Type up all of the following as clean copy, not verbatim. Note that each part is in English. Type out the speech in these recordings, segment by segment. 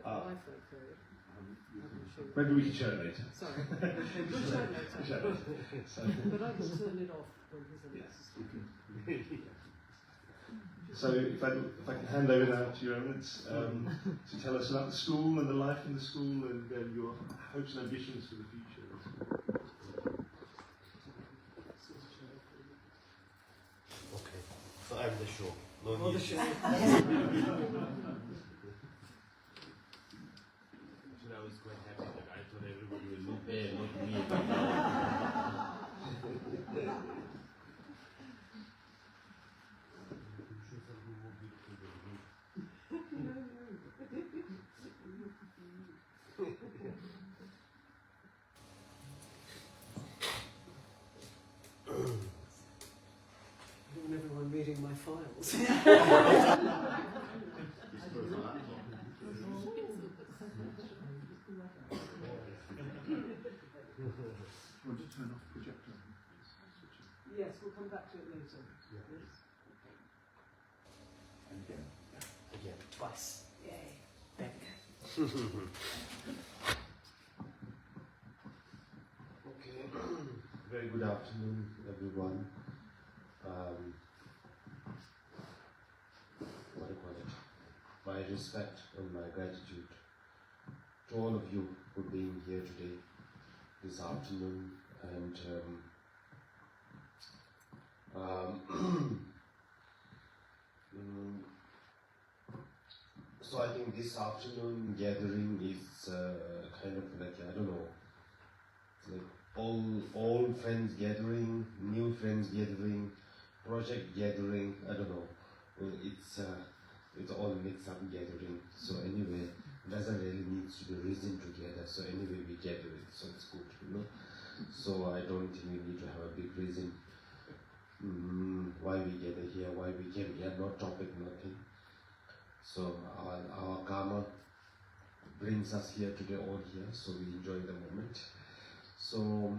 iPhone code. Maybe we can share it later. Sorry. We'll share it later. Share it. But I will turn it off when he's in Yes. So if I can hand over now to your Eminence to tell us about the school and the life in the school and your hopes and ambitions for the future. Okay, so I'm the show. No Or the need. show. I was quite happy that I thought everybody will look there, not me. But now. I don't want everyone reading my files. Want to turn off projector? Yes, we'll come back to it later. Yeah. Yes. Again, twice. Yay. Back. Okay. Very good afternoon, everyone. What do you call it? My respect and my gratitude to all of you for being here today, this afternoon, and so I think this afternoon gathering is kind of like, I don't know, like all friends gathering, new friends gathering, project gathering, I don't know. It's all mixed up gathering. So anyway, it doesn't really need to be reason together. So anyway, we gather it, so it's good, you know. So I don't think we need to have a big reason why we gather here, why we came here, no topic, nothing. So our karma brings us here today, all here, so we enjoy the moment. So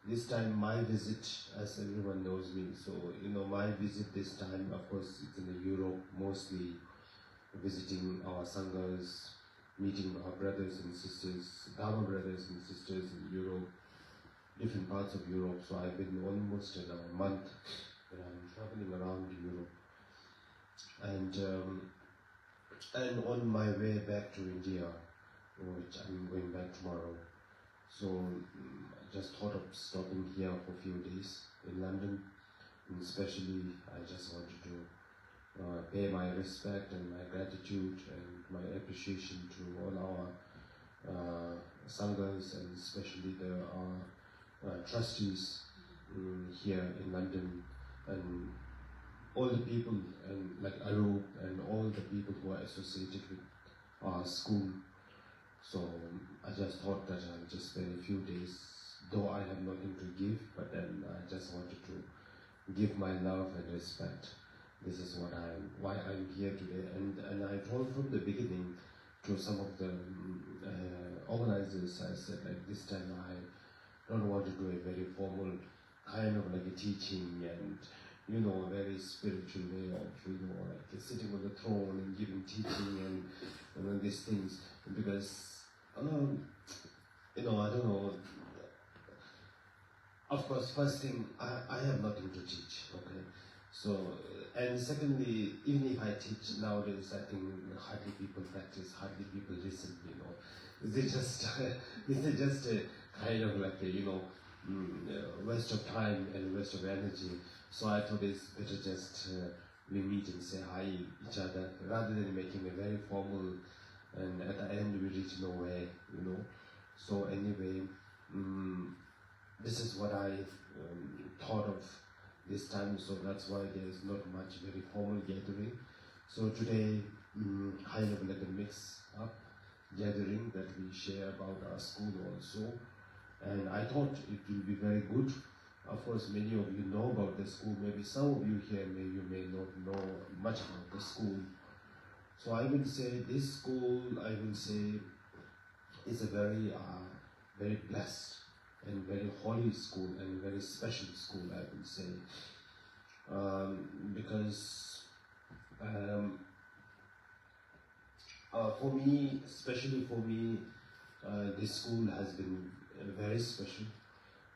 this time my visit, as everyone knows me, so you know my visit this time, of course, it's in Europe, mostly visiting our sanghas, meeting our brothers and sisters, Dharma brothers and sisters in Europe, different parts of Europe. So I've been almost a month that I'm traveling around Europe, and on my way back to India, which I'm going back tomorrow. So I just thought of stopping here for a few days in London, and especially I just wanted to pay my respect and my gratitude and my appreciation to all our sanghas, and especially our trustees here in London, and all the people, and like Arup and all the people who are associated with our school. So I just thought that I'll just spend a few days, though I have nothing to give, but then I just wanted to give my love and respect. This is why I'm here today, and I told from the beginning to some of the organizers, I said like this time I don't want to do a very formal kind of like a teaching and a very spiritual way of like sitting on the throne and giving teaching and these things, because I don't know. Of course, first thing, I have nothing to teach, okay? So, and secondly, even if I teach nowadays, I think hardly people practice, hardly people listen, This is just a kind of like a, waste of time and waste of energy. So I thought it's better just we meet and say hi each other, rather than making a very formal, and at the end we reach nowhere, So anyway, this is what I thought of this time, so that's why there's not much very formal gathering. So today, kind of like a mix-up gathering that we share about our school also, and I thought it will be very good. Of course, many of you know about the school, maybe some of you here may not know much about the school. So I will say this school, is a very, very blessed and very holy school and very special school, I will say, because For me, especially for me, this school has been very special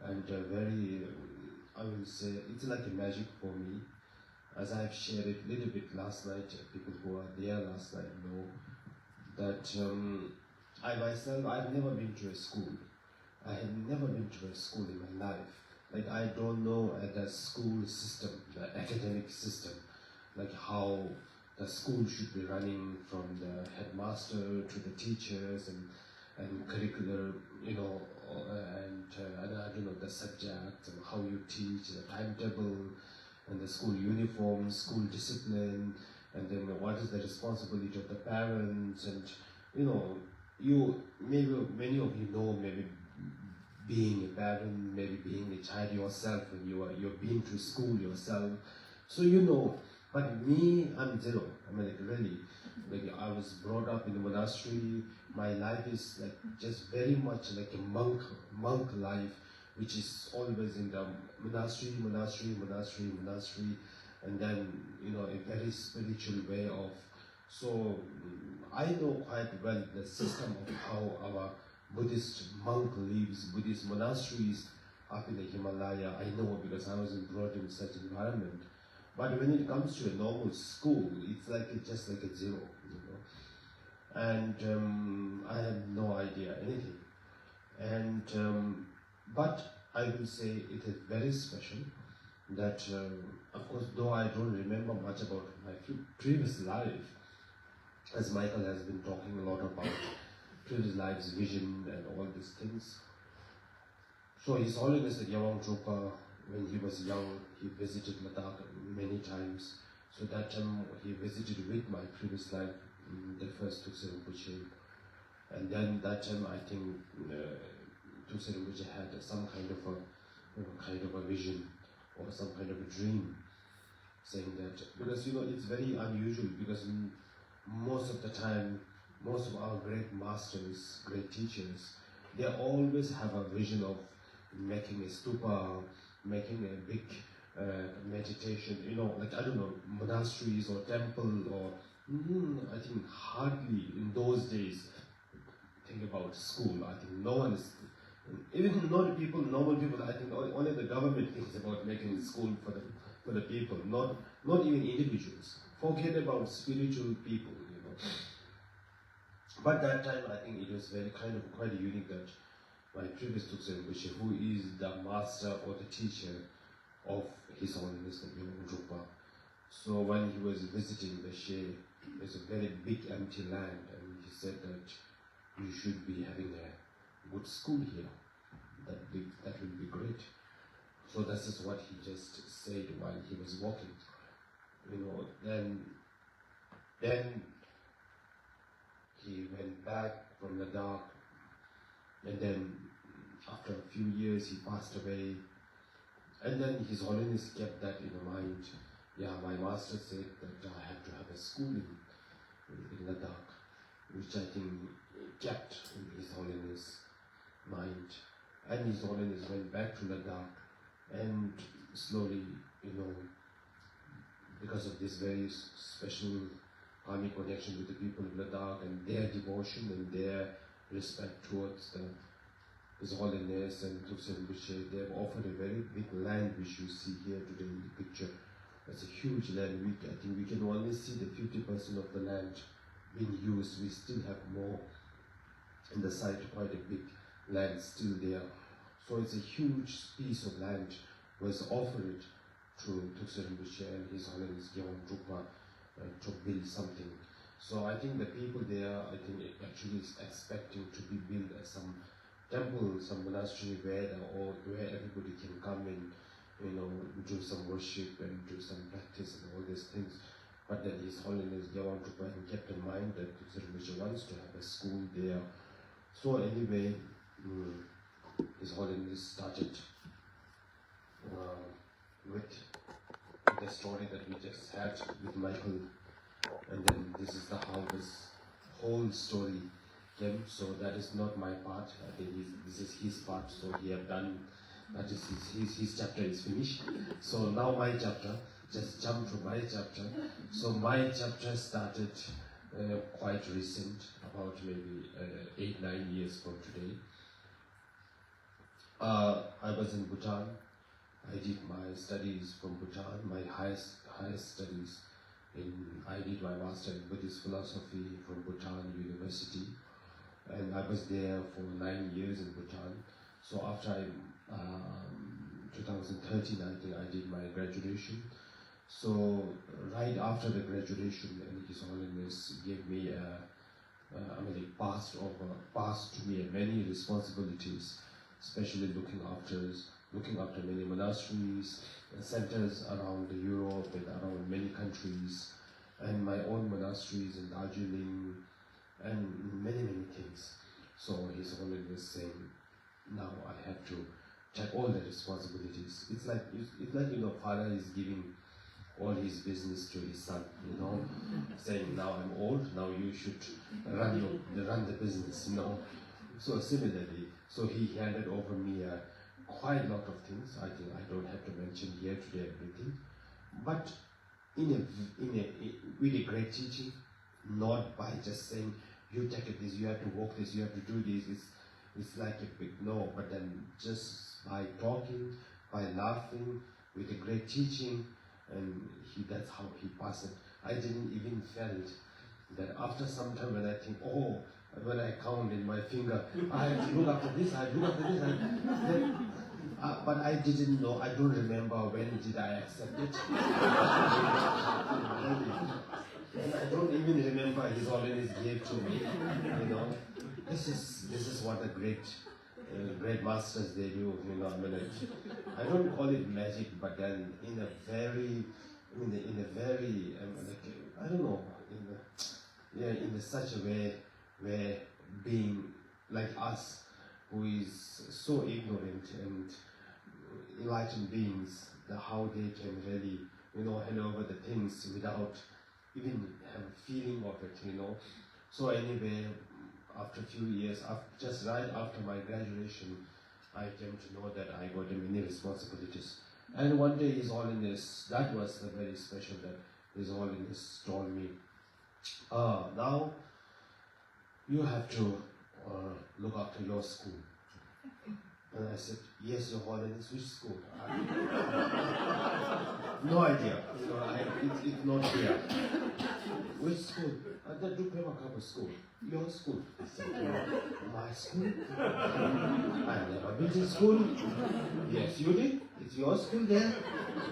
and very, I will say, it's like a magic for me. As I've shared it a little bit last night, people who were there last night know that I myself, I've never been to a school. I have never been to a school in my life. Like, I don't know the school system, the academic system, like how the school should be running, from the headmaster to the teachers and curricular, you know, and I don't know, the subject and how you teach, the timetable, and the school uniform, school discipline, and then what is the responsibility of the parents, and you know, maybe many of you know, maybe being a parent, maybe being a child yourself, when you're been to school yourself, so you know. But me, I'm zero. I mean, like really, like I was brought up in a monastery. My life is like just very much like a monk life, which is always in the monastery, and then you know, a very spiritual way of. So I know quite well the system of how our Buddhist monk lives, Buddhist monasteries up in the Himalaya. I know because I was brought in such environment. But when it comes to a normal school, it's like just like a zero, you know. And I have no idea anything. And but I will say it is very special. That of course, though I don't remember much about my previous life, as Michael has been talking a lot about previous life's vision and all these things. So His Holiness the Yawang Drukpa, when he was young, he visited Ladakh many times. So that time he visited with my previous life, the first Thuksey Rinpoche. And then that time I think Thuksey Rinpoche had some kind of a vision or some kind of a dream, saying that, because you know, it's very unusual, because most of the time, most of our great masters, great teachers, they always have a vision of making a stupa, making a big meditation, you know, like, I don't know, monasteries or temple, or I think hardly in those days think about school. I think no one is, even normal people, I think only the government thinks about making a school for the people, not even individuals. Forget about spiritual people, you know. But that time I think it was very quite unique that my previous Thuksey Rinpoche, who is the master or the teacher of His Holiness the Yawang Drukpa. So when he was visiting the She, there's a very big empty land, and he said that you should be having a good school here. That will be great. So this is what he just said while he was walking. You know, then he went back from the dark, and then after a few years he passed away. And then His Holiness kept that in mind. Yeah, my master said that I have to have a school in Ladakh, which I think kept in His Holiness' mind. And His Holiness went back to Ladakh, and slowly, you know, because of this very special karmic connection with the people of Ladakh and their devotion and their respect towards His Holiness and Thuksey Rinpoche, they have offered a very big land, which you see here today in the picture. It's a huge land. I think we can only see the 50% of the land being used. We still have more in the site, quite a big land still there. So it's a huge piece of land was offered to Thuksey Rinpoche and His Holiness Yawang Drukpa to build something. So I think the people there, I think, actually is expecting to be built as some temple, some monastery where everybody can come and, you know, do some worship and do some practice and all these things. But then His Holiness Yawang Drukpa kept in mind that Thuksey Rinpoche wants to have a school there. So anyway, His Holiness started with the story that we just had with Michael, and then this is how this whole story came. So that is not my part. I think this is his part. So he have done. That is his chapter is finished. So now my chapter. Just jump to my chapter. So my chapter started quite recent, about maybe 8-9 years from today. I was in Bhutan. I did my studies from Bhutan, my highest studies. I did my master in Buddhist philosophy from Bhutan University, and I was there for 9 years in Bhutan. So after 2013, I think I did my graduation. So right after the graduation, and His Holiness gave me passed to me many responsibilities, especially looking after many monasteries, centers around Europe and around many countries, and my own monasteries in Darjeeling, and many things. So His Holiness saying, now I have to take all the responsibilities. It's like father is giving all his business to his son, saying, now I'm old, now you should run the business, So similarly, so he handed over me quite a lot of things. I think I don't have to mention here today everything, but with a great teaching, not by just saying, you take it this, you have to walk this, you have to do this. It's like a big no, but then just by talking, by laughing, with a great teaching, and that's how he passed it. I didn't even felt that after some time when I think, when I count in my finger, I have to look after this, but I didn't know, I don't remember when did I accept it. And I don't even remember His Holiness gave to me, This is what the great masters they do, I don't call it magic, but then in a very, I don't know, in such a way where being like us, who is so ignorant and enlightened beings, how they can really, hand over the things without even have a feeling of it, So anyway, after a few years, just right after my graduation, I came to know that I got many responsibilities. And one day His Holiness, that was the very special, that His Holiness told me, now you have to look after your school. And I said, yes, Your Holiness, which school? No idea, it's not here. Which school? The Drukpa school. Your school? I said, my school? I've never been to school. Yes, you did. It's your school there.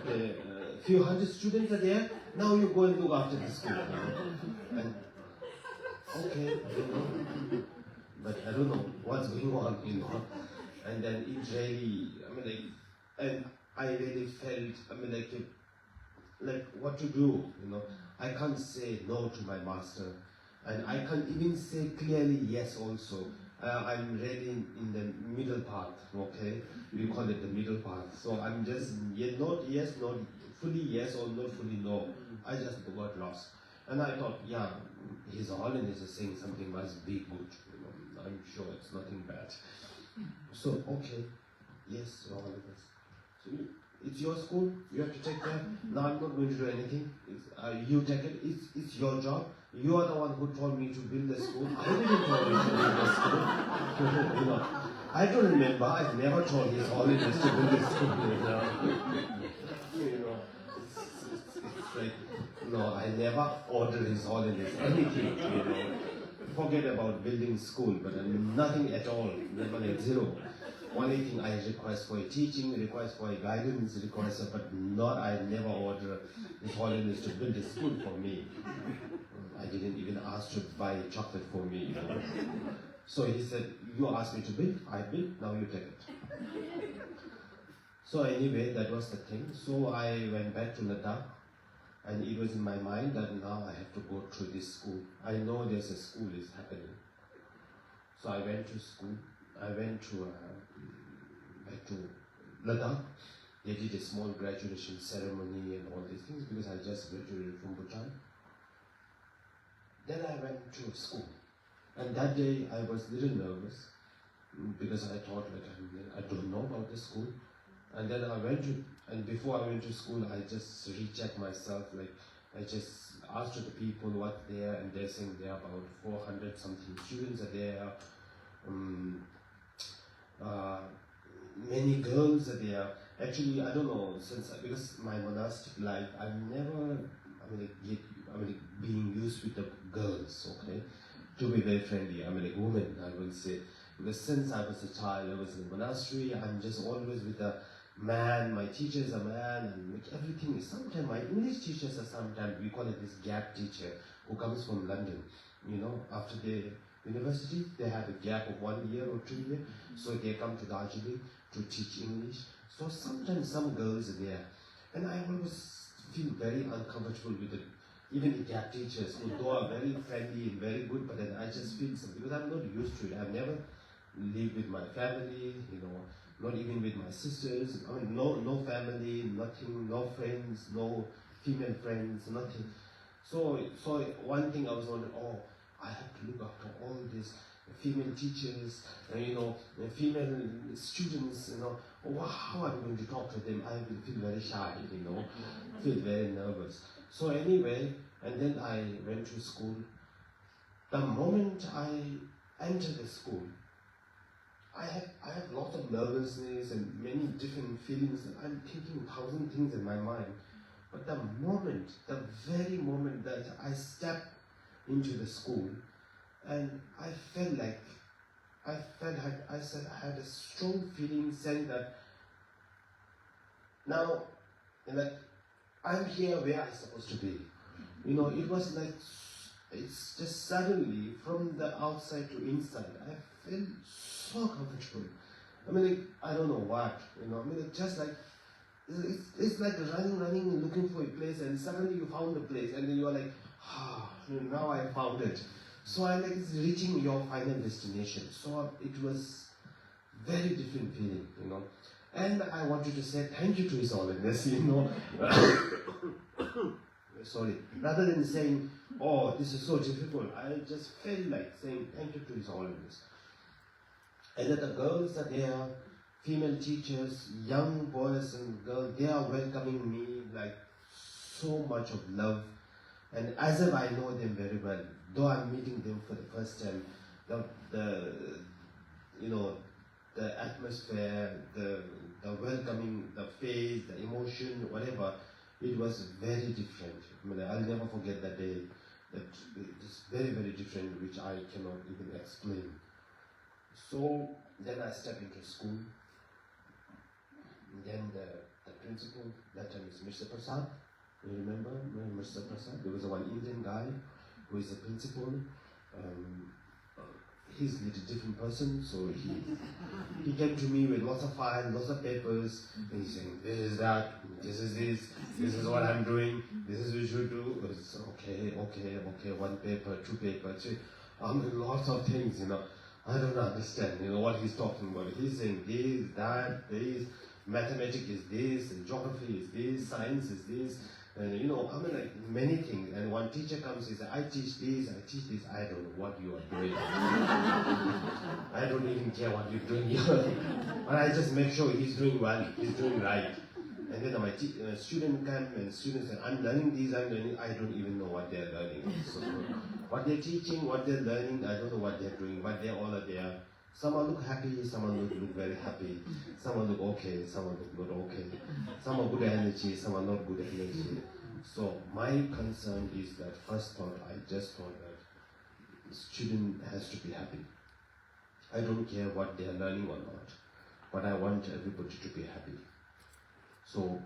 A few hundred students are there. Now you go and look after the school. And, okay, but I don't know what's going on, And then it really, and I really felt, like what to do, I can't say no to my master, and I can't even say clearly yes also. I'm really in the middle path, okay? We call it the middle path. So I'm just not yes, not fully yes or not fully no. I just got lost. And I thought, yeah, His Holiness is saying something must be good. I'm sure it's nothing bad. So, okay, yes, Your Holiness. So it's your school, you have to take care. Now I'm not going to do anything. You take it, it's your job. You are the one who told me to build the school. I didn't tell you to build the school. I don't remember, I've never told His Holiness to build the school. It's like, no, I never ordered His Holiness anything, Forget about building school, but nothing at all, zero. Only thing I request for a teaching, request for a guidance, request, but not, I never order His Holiness to build a school for me. I didn't even ask to buy chocolate for me, So he said, you asked me to build, I built, now you take it. So anyway, that was the thing. So I went back to Ladakh, and it was in my mind that now I have to go to this school. I know there's a school is happening. So I went to school. I went to back to Ladakh. They did a small graduation ceremony and all these things because I just graduated from Bhutan. Then I went to school. And that day I was a little nervous because I thought I don't know about the school. And then I went to, and before I went to school, I just rechecked myself, like I just asked the people what's there, and they're saying there are about 400 something students are there. Many girls are there. Actually, I don't know, because my monastic life, I've never, being used with the girls, okay, to be very friendly. I'm like woman, I will say, because since I was a child, I was in a monastery. I'm just always with a man. My teacher is a man, and like everything is. Sometimes my English teachers are sometimes we call it this gap teacher who comes from London. You know, after the university, they have a gap of 1 year or 2 years, so they come to Darjeeling to teach English. So sometimes some girls are there, and I always feel very uncomfortable with it. Even the gap teachers, who are very friendly and very good, but then I just feel something because I'm not used to it. I've never lived with my family, you know, not even with my sisters. I mean, no family, nothing, no friends, no female friends, nothing. So one thing I was wondering, I have to look after all these female teachers, you know, female students, you know. How am I going to talk to them? I will feel very shy, you know, feel very nervous. So anyway, and then I went to school. The moment I entered the school, I have lots of nervousness and many different feelings, and I'm thinking 1,000 things in my mind. But the very moment that I stepped into the school, and I had a strong feeling saying that now, like, I'm here where I'm supposed to be. You know, it was like, it's just suddenly from the outside to inside, I felt so comfortable. I mean, like, I don't know what, you know, I mean, just like, it's like running, looking for a place, and suddenly you found a place, and then you are like, now I found it. So it's reaching your final destination. So it was very different feeling, you know. And I wanted to say thank you to His Holiness, you know. Sorry. Rather than saying, this is so difficult, I just felt like saying thank you to His Holiness. And that the girls are there, female teachers, young boys and girls, they are welcoming me like so much of love. And as if I know them very well, though I'm meeting them for the first time, the atmosphere, the welcoming, the face, the emotion, whatever, it was very different. I mean, I'll never forget that day. That it's very, very different, which I cannot even explain. So then I stepped into school. And then the principal, that time is Mr. Prasad. You remember Mr. Prasad? There was one Indian guy who is a principal. He's a little different person, so he came to me with lots of files, lots of papers, and he's saying, this is that, this is what I'm doing, this is what you should do. It's okay, 1 paper, 2 paper, 3, lots of things, you know. I don't understand, you know, what he's talking about. He's saying this, that, this, mathematics is this, and geography is this, science is this, and you know, I mean, like many things. And one teacher comes and says, I teach this, I don't know what you are doing. I don't even care what you're doing here. But I just make sure he's doing well, he's doing right. And then my student come and students say, I'm learning these, I don't even know what they're learning. So, what they're teaching, what they're learning, I don't know what they're doing, but they all are there. Some look happy, some look very happy, some look okay, some look not okay. Some are good energy, some are not good energy. So my concern is that first thought, I just thought that the student has to be happy. I don't care what they are learning or not, but I want everybody to be happy. So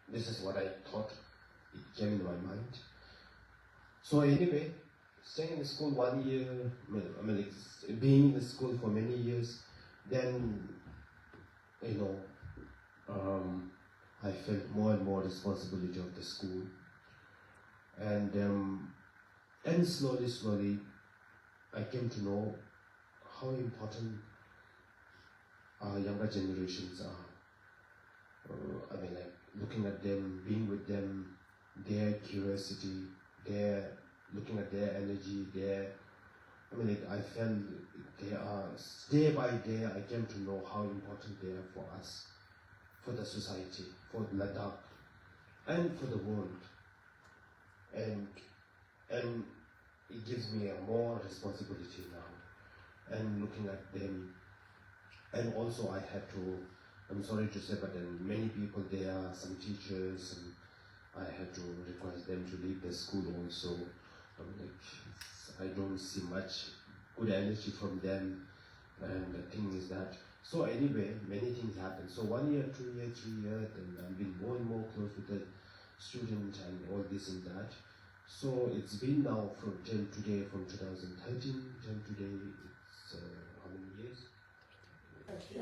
this is what I thought, it came in my mind. So anyway, staying in the school 1 year, being in the school for many years, then, you know, I felt more and more responsibility of the school. And slowly, I came to know how important our younger generations are. Looking at them, being with them, their curiosity, looking at their energy, I felt they are, day by day, I came to know how important they are for us, for the society, for Ladakh, and for the world. and it gives me a more responsibility now, and looking at them, and also I had to, I'm sorry to say, but then many people there, some teachers, and I had to request them to leave the school also. I don't see much good energy from them, and the thing is that, so anyway, many things happen. So 1 year, 2 years, 3 years, and I've been more and more close with the student and all this and that. So it's been now from today, from 2013 till today, it's how many years?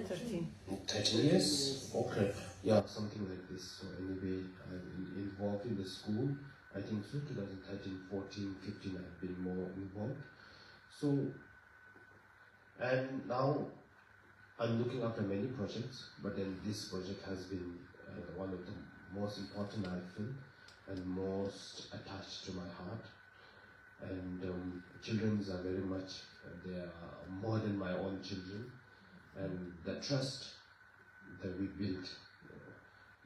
13. 13 years? Okay. Yeah, something like this. So anyway, I've been involved in the school. I think so 2013, 14, 15 I've been more involved. So, and now I'm looking after many projects, but then this project has been one of the most important I feel, and most attached to my heart. And children are very much, they are more than my own children. And the trust that we built,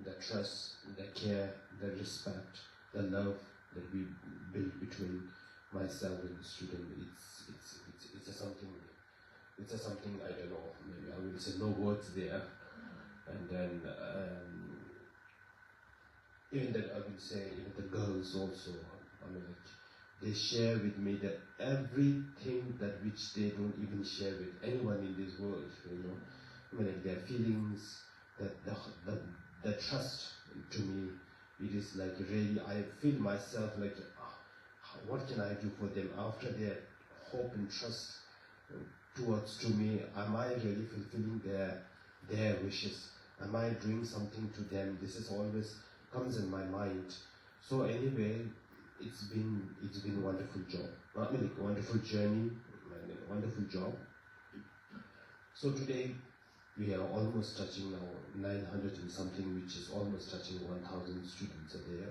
the trust, the care, the respect, the love that we built between myself and the student, it's a something, I don't know, maybe I will say no words there. And then even that I would say, even the girls also, I mean, they share with me that everything that which they don't even share with anyone in this world, you know. I mean, like their feelings, the trust to me, it is like really, I feel myself like, what can I do for them after their hope and trust towards to me? Am I really fulfilling their wishes? Am I doing something to them? This is always comes in my mind. So anyway, it's been a wonderful job. I mean, a wonderful journey, a wonderful job. So today we are almost touching now 900 and something, which is almost touching 1,000 students a day.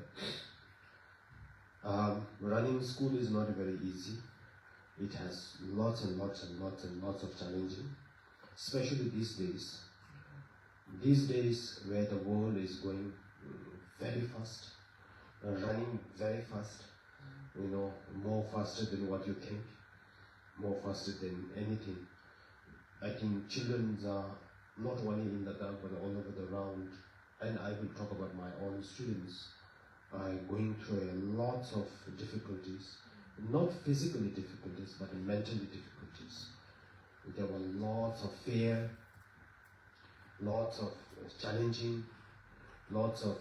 Running school is not very easy. It has lots and lots and lots and lots of challenging, especially these days. These days where the world is going very fast, running very fast, you know, more faster than what you think, more faster than anything. I think children are not only in the camp but all over the round, and I will talk about my own students, are going through a lot of difficulties, not physically difficulties but mentally difficulties. There were lots of fear, lots of challenging, lots of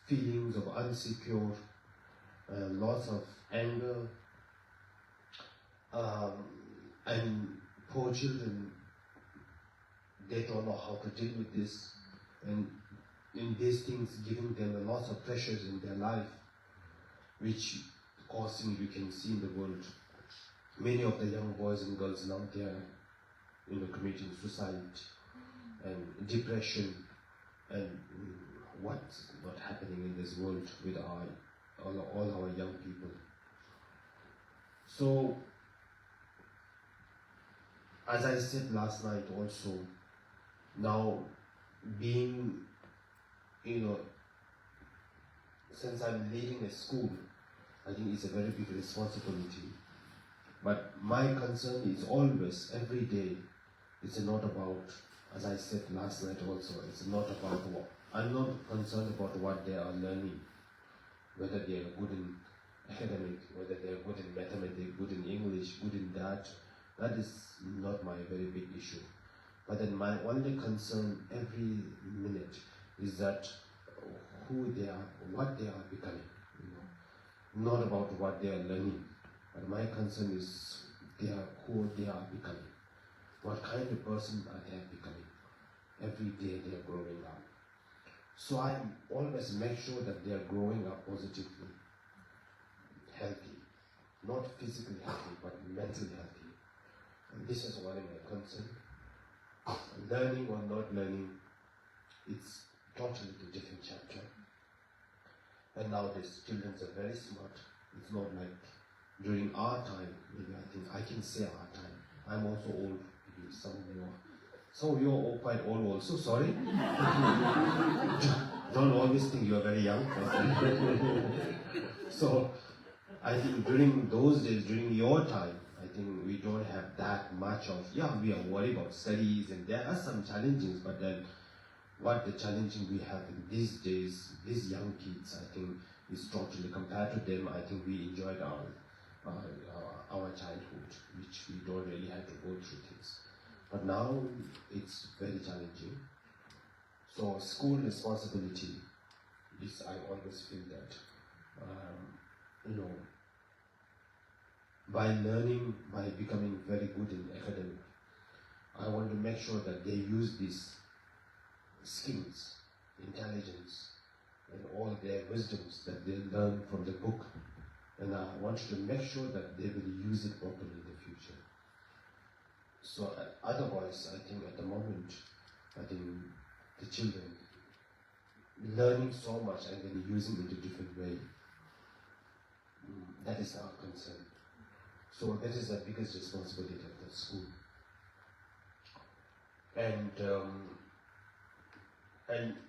feelings of insecure, lots of anger, and poor children, they don't know how to deal with this, and in these things giving them a lot of pressures in their life, which causing, you can see in the world, many of the young boys and girls now, they are, you know, committing suicide and depression, and what's not happening in this world with all our young people. So, as I said last night also, now being, you know, since I'm leading a school, I think it's a very big responsibility. But my concern is always, every day, it's not about, as I said last night also, it's not about what, I'm not concerned about what they are learning, whether they are good in academic, whether they are good in mathematics, good in English, good in that. That is not my very big issue. But then my only concern every minute is that who they are, what they are becoming. You know? Not about what they are learning, but my concern is who they are becoming. What kind of person are they becoming? Every day they are growing up. So I always make sure that they are growing up positively, healthy, not physically healthy, but mentally healthy. And this is what my concern. Learning or not learning, it's totally a different chapter. And nowadays, children are very smart. It's not like during our time, maybe I think I can say our time. I'm also old, maybe some of you are all quite old also, sorry. Don't always think you are very young. So I think during those days, during your time, I think we don't have that much of, we are worried about studies and there are some challenges, but then what the challenging we have in these days, these young kids, I think is totally compared to them. I think we enjoyed our childhood, which we don't really have to go through things. But now it's very challenging. So school responsibility is, I always feel that, by learning, by becoming very good in academic, I want to make sure that they use these skills, intelligence, and all their wisdoms that they learn from the book. And I want to make sure that they will use it properly in the future. So otherwise, I think at the moment, I think the children learning so much and then using it in a different way. That is our concern. So that is the biggest responsibility of the school. And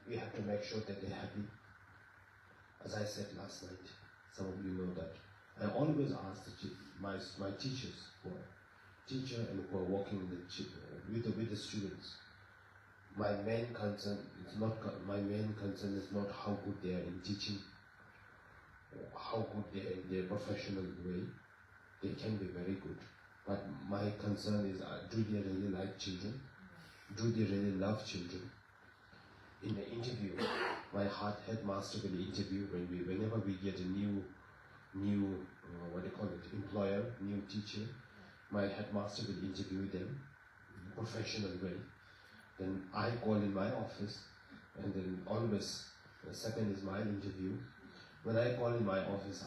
we have to make sure that they're happy. As I said last night, some of you know that. I always ask my teachers who are teacher and who are working with the students. My main concern is not how good they are in teaching, or how good they are in their professional way. They can be very good, but my concern is, do they really like children? Do they really love children? In the interview, my headmaster will interview whenever we get a new employer, new teacher. My headmaster will interview them in a professional way. Then I call in my office, and then always the second is my interview. When I call in my office,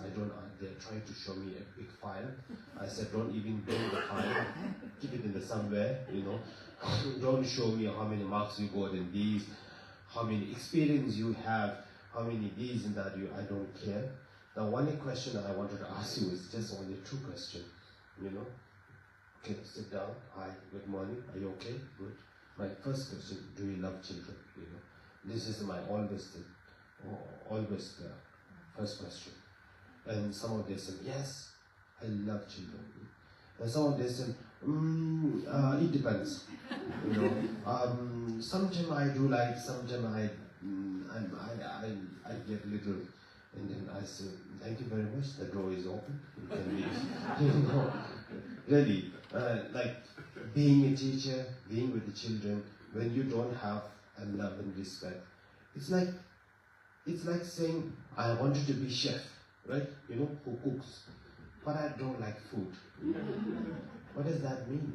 they're trying to show me a big file. I said, don't even bring the file, keep it in the somewhere, Don't show me how many marks you got in these, how many experience you have, how many these and that, I don't care. The only question that I wanted to ask you is just only two questions, Okay, sit down. Hi, good morning. Are you okay? Good. My first question, do you love children? This is my always first question. And some of them said, yes, I love children. And some of them said, it depends. Sometimes I do like, sometimes I get little. And then I said, thank you very much, the door is open, you can leave. Really, like being a teacher, being with the children, when you don't have a love and respect, it's like saying, I wanted to be chef, right? Who cooks, but I don't like food. What does that mean,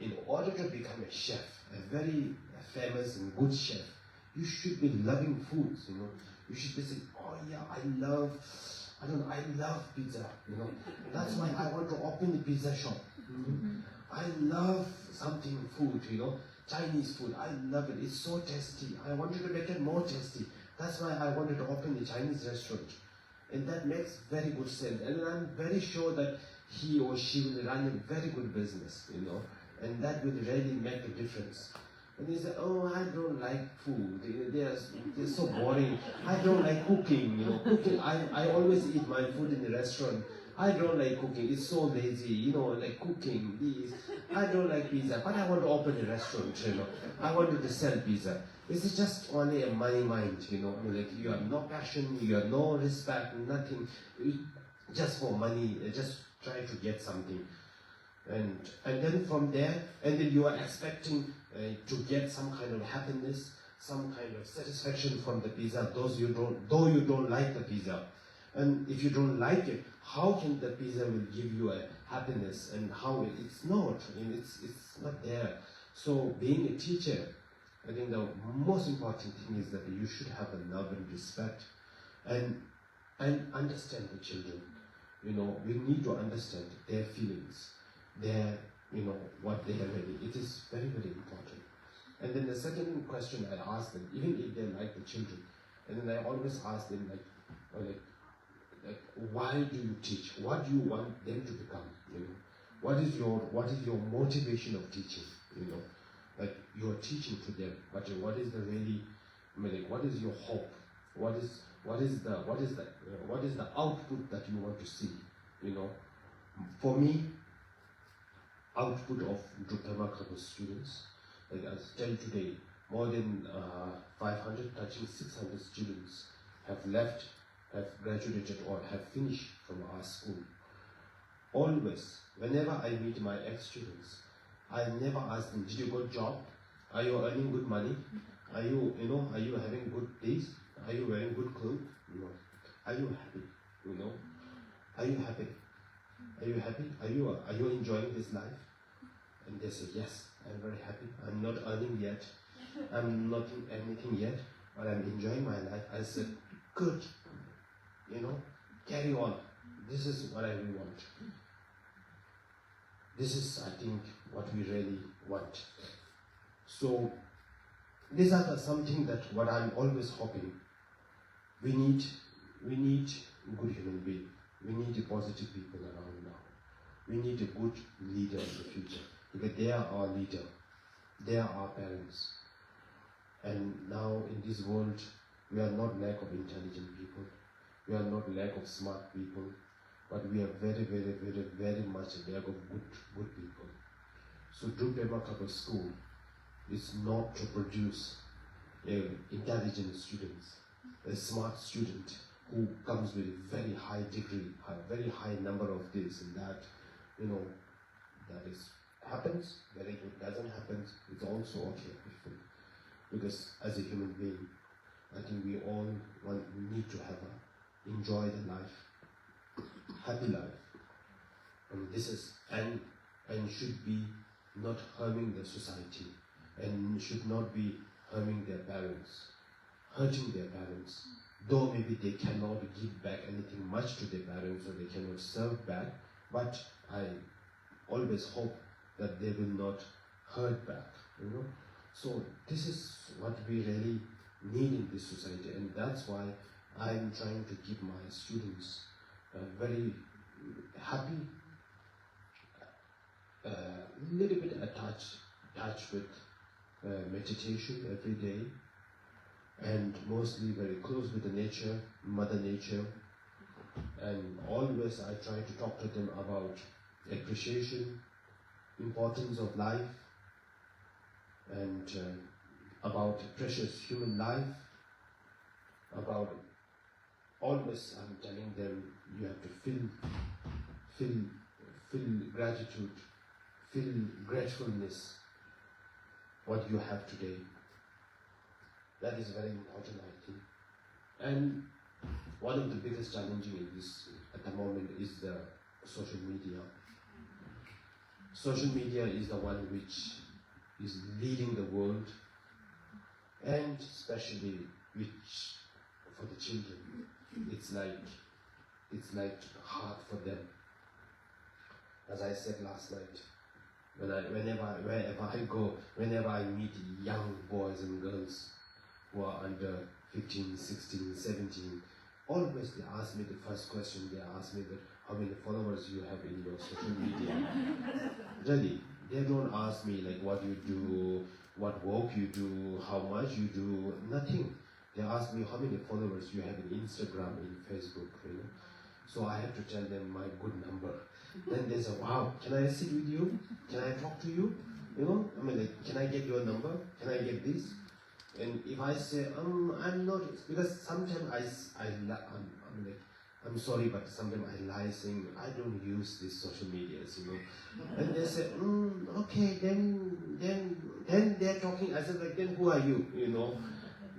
In order to become a chef, a very famous and good chef, you should be loving foods, You should be saying, oh yeah, I love pizza, That's why I want to open a pizza shop. I love something food, Chinese food. I love it. It's so tasty. I wanted to make it more tasty. That's why I wanted to open a Chinese restaurant. And that makes very good sense. And I'm very sure that he or she will run a very good business, And that will really make a difference. And they say, oh, I don't like food. They're so boring. I don't like cooking, Cooking. I always eat my food in the restaurant. I don't like cooking. It's so lazy, like cooking. I don't like pizza, but I want to open a restaurant, I wanted to sell pizza. This is just only a money mind, Like you have no passion, you have no respect, nothing. Just for money, just try to get something. And then from there, and then you are expecting to get some kind of happiness, some kind of satisfaction from the pizza, though you don't like the pizza. And if you don't like it, how can the pizza will give you a happiness? And how it's not, it's not there. So being a teacher, I think the most important thing is that you should have a love and respect, and understand the children. We need to understand their feelings, their what they are ready. It is very, very important. And then the second question I ask them, even if they like the children, and then I always ask them like why do you teach? What do you want them to become? What is your motivation of teaching? Like you are teaching to them, but what is the really, what is your hope? What What is the output that you want to see? You know, for me, output of Drukpa Thuksey students, like I tell you today, more than 500, touching 600 students have left, have graduated or have finished from our school. Always, whenever I meet my ex-students, I never ask them, did you got a job? Are you earning good money? Are you having good days? Are you wearing good clothes? No. Are you happy? You know? Are you happy? Are you happy? Are you enjoying this life? And they say, yes, I'm very happy. I'm not earning yet. I'm not in anything yet, but I'm enjoying my life. I said, good. You know, carry on. This is what I really want. This is, I think, what we really want. So, these are something that what I'm always hoping. We need good human beings. We need positive people around now. We need a good leader in the future, because they are our leader. They are our parents. And now in this world, we are not lack of intelligent people. We are not lack of smart people, but we are very, very, very, very much lack of good people. So Drukpa Thuksey School is not to produce intelligent students, a smart student who comes with a very high degree, a very high number of this and that. You know, that is happens, very good. Doesn't happen, it's also okay. Because as a human being, I think we all need to have enjoy the life, happy life. And this is and should be not harming the society, and should not be harming their parents, hurting their parents. Though maybe they cannot give back anything much to their parents, or they cannot serve back, but I always hope that they will not hurt back, you know. So this is what we really need in this society, and that's why I'm trying to keep my students very happy, little bit attached with meditation every day, and mostly very close with the nature, Mother Nature, and always I try to talk to them about appreciation, importance of life, and about precious human life, about always I'm telling them you have to feel gratitude, feel gratefulness what you have today. That is very important, I think. And one of the biggest challenges in this at the moment is the social media. Social media is the one which is leading the world, and especially which for the children, it's like hard for them. As I said last night, wherever I go, whenever I meet young boys and girls who are under 15, 16, 17, always they ask me the first question, they ask me that how many followers you have in your social media. Really, they don't ask me like what you do, what work you do, how much you do, nothing. They ask me how many followers you have in Instagram, in Facebook, you know. So I have to tell them my good number. Then they say, wow, can I sit with you? Can I talk to you? You know, I mean, like, can I get your number? Can I get this? And if I say, I'm not, because sometimes I'm sorry, but sometimes I lie saying, I don't use these social medias, you know. And they say, okay, then they're talking as if like, then who are you, you know?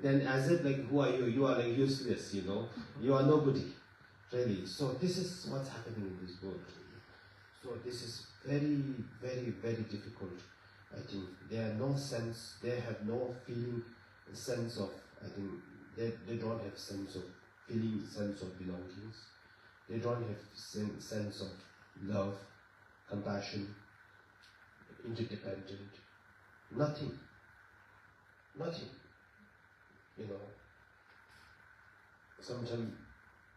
Then as if like, who are you? You are like useless, you know. You are nobody, really. So this is what's happening in this world. So this is very, very, very difficult. I think there are no sense, they have no feeling, sense of, I think they don't have sense of feeling, sense of belongings. They don't have sense of love, compassion, interdependent. Nothing. You know. Sometimes,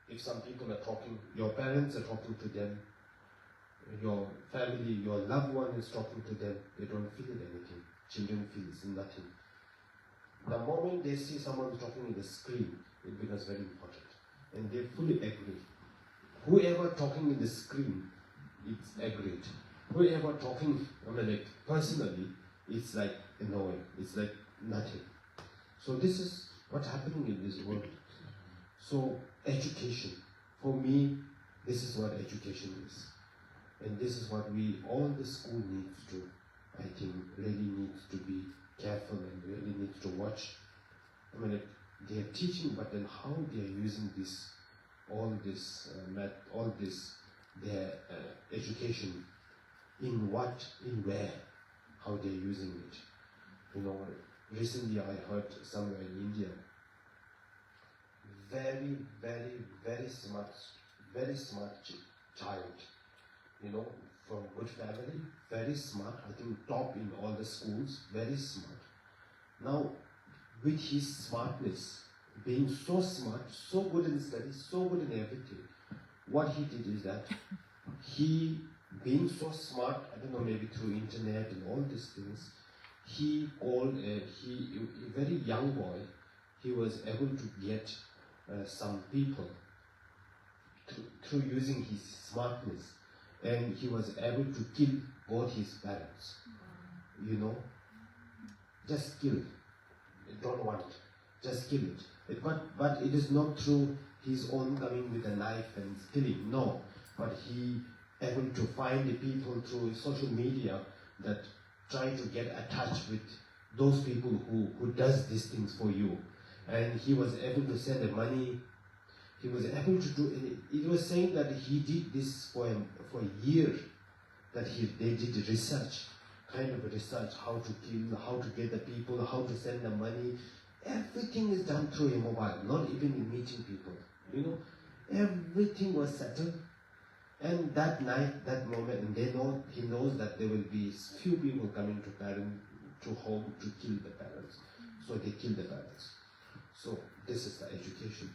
if some people are talking, your parents are talking to them, your family, your loved one is talking to them, they don't feel anything. Children feel nothing. The moment they see someone talking in the screen, it becomes very important. And they fully agree. Whoever talking in the screen, it's agreed. Whoever talking, personally, it's like annoying. It's like nothing. So this is what's happening in this world. So education, for me, this is what education is. And this is what all the school needs to, I think, really needs to be careful and really needs to watch. They are teaching, but then how they are using this, their education, in what, in where, how they are using it. Recently I heard somewhere in India, very, very, very smart child, from good family, very smart, I think top in all the schools, very smart. Now, with his smartness, being so smart, so good in studies, so good in everything, what he did is that he, being so smart, I don't know, maybe through internet and all these things, he called, a very young boy, he was able to get some people through using his smartness, and he was able to kill both his parents. Just kill. Don't want it. Just kill it. But it is not through his own coming with a knife and killing. No. But he able to find the people through social media that try to get attached with those people who does these things for you. And he was able to send the money. He was able to do it. It was saying that he did this for a year, that they did research, kind of research, how to kill, how to get the people, how to send the money. Everything is done through a mobile, not even in meeting people. Everything was settled. And that night, that moment, and he knows that there will be few people coming to home to kill the parents. So they kill the parents. So this is the education.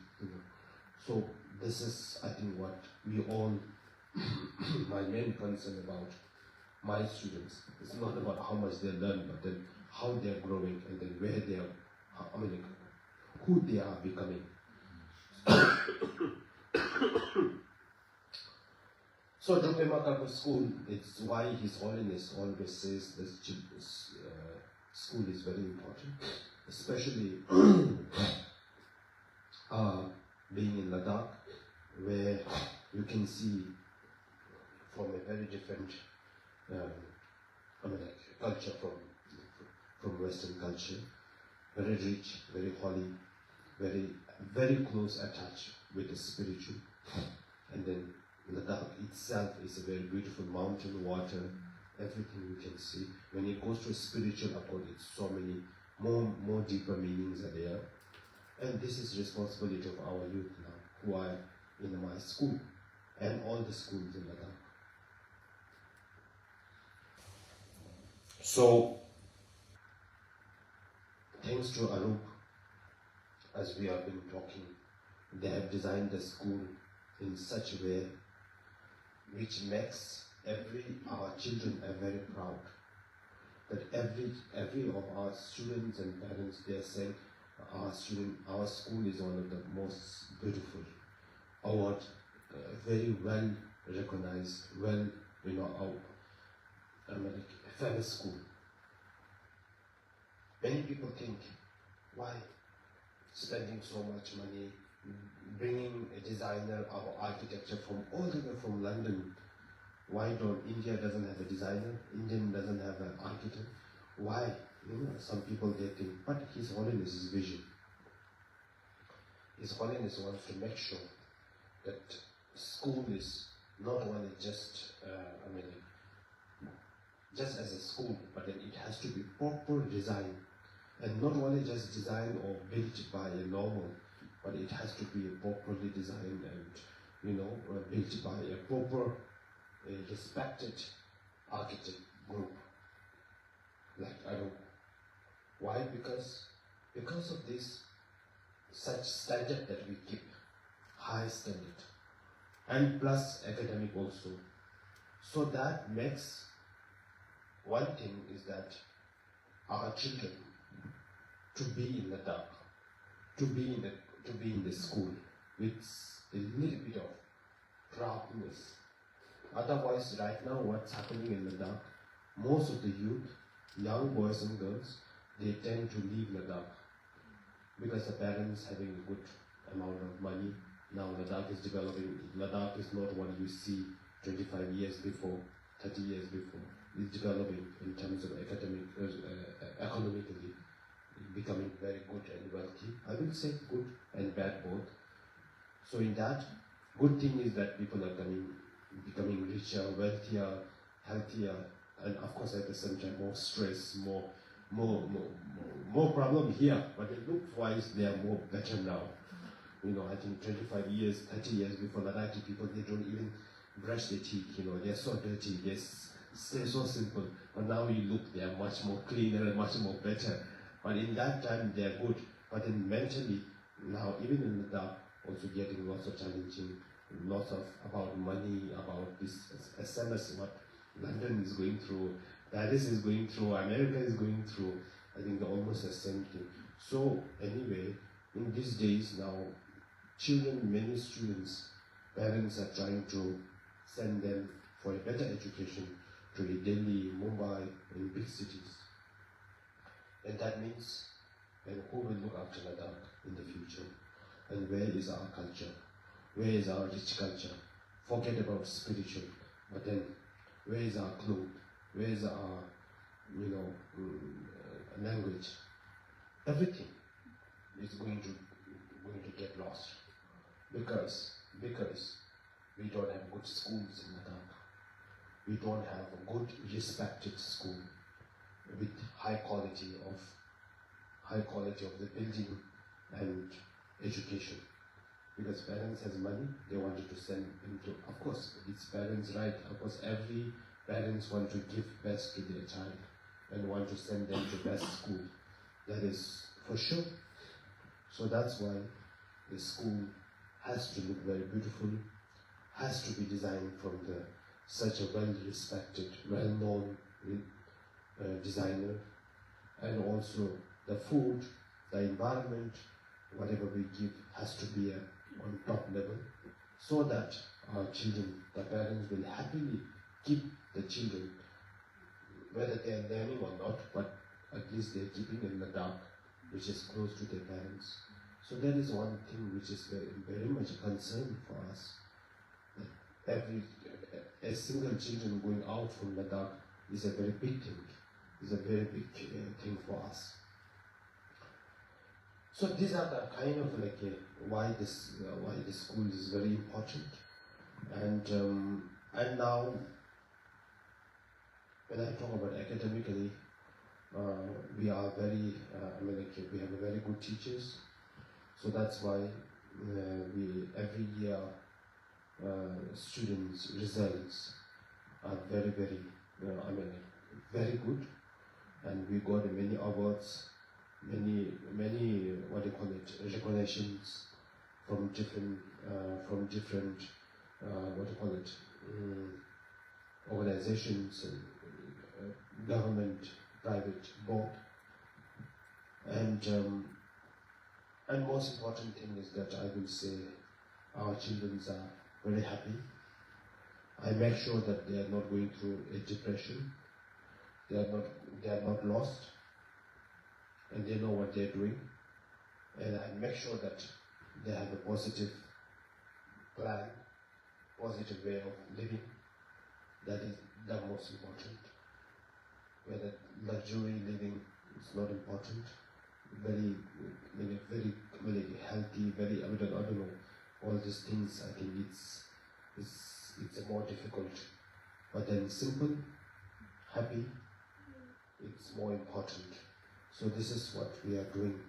So this is, I think, what we all, my main concern about my students. It's not about how much they learn, but then how they are growing, and then where they are, who they are becoming. So Drukpa School, it's why His Holiness always says this school is very important, especially being in Ladakh, where you can see from a very different culture from Western culture, very rich, very holy, very, very close attached with the spiritual. And then Ladakh itself is a very beautiful mountain, water, everything you can see. When it goes to a spiritual accord, it's so many more deeper meanings are there. And this is responsibility of our youth now, who are in my school and all the schools in Ladakh. So, thanks to Arup, as we have been talking, they have designed the school in such a way which makes our children are very proud. That every of our students and parents, they are saying, our school is one of the most beautiful, award, very well recognized, famous school. Many people think, why spending so much money, bringing a designer of architecture from all the way from London? Why don't India doesn't have a designer? Indian doesn't have an architect? Why? Some people they think, but His Holiness's vision. His Holiness wants to make sure that school is not only just as a school, but then it has to be proper design, and not only just design or built by a normal, but it has to be properly designed and built by a proper, respected architect group. Like I don't. Why? Because of this such standard that we keep, high standard, and plus academic also. So that makes one thing is that our children, to be in Ladakh, to be in the school with a little bit of proudness. Otherwise, right now, what's happening in Ladakh, most of the youth, young boys and girls, they tend to leave Ladakh because the parents having a good amount of money. Now Ladakh is developing. Ladakh is not what you see 25 years before, 30 years before. It's developing in terms of economically, becoming very good and wealthy. I will say good and bad both. So in that, good thing is that people are becoming richer, wealthier, healthier, and of course at the same time more stress, more problem here. But it looks wise they are more better now. You know, I think 25 years, 30 years before Ladakhi people, they don't even brush their teeth. You know, they're so dirty. They stay so simple. But now you look, they are much more cleaner and much more better. But in that time they are good. But then mentally now, even in Ladakh, also getting lots of challenging, lots of about money, about this SMS, what London is going through, Paris is going through, America is going through. I think they're almost the same thing. So anyway, in these days now, children, many students, parents are trying to send them for a better education to Delhi, Mumbai, and big cities. And that means, and who will look after Ladakh in the future? And where is our culture? Where is our rich culture? Forget about spiritual, but then where is our cloth? Where is our, language? Everything is going to get lost because we don't have good schools in Ladakh. We don't have a good, respected school with high quality of the building and education. Because parents has money, they wanted to send him to, of course, it's parents' right. Of course, every parents want to give best to their child and want to send them to best school. That is for sure. So that's why the school has to look very beautiful, has to be designed from such a well-respected, well-known designer, and also the food, the environment, whatever we give has to be on top level, so that our children, the parents will happily keep the children, whether they are learning or not, but at least they are keeping in the dark, which is close to their parents. So that is one thing which is very, very much a concern for us. That a single children going out from the dark is a very big thing. Is a very big thing for us. So these are the kind of why this school is very important. And now when I talk about academically, we are very we have very good teachers. So that's why we every year students' results are very very good, and we got many awards, many recognitions from different organizations and government, private, both. And most important thing is that I will say our children are very happy. I make sure that they are not going through a depression. They are not lost, and they know what they are doing. And I make sure that they have a positive plan, positive way of living. That is the most important. Whether luxury living is not important. Very healthy, very, I don't know, all these things. I think it's more difficult. But then simple, happy, it's more important. So this is what we are doing.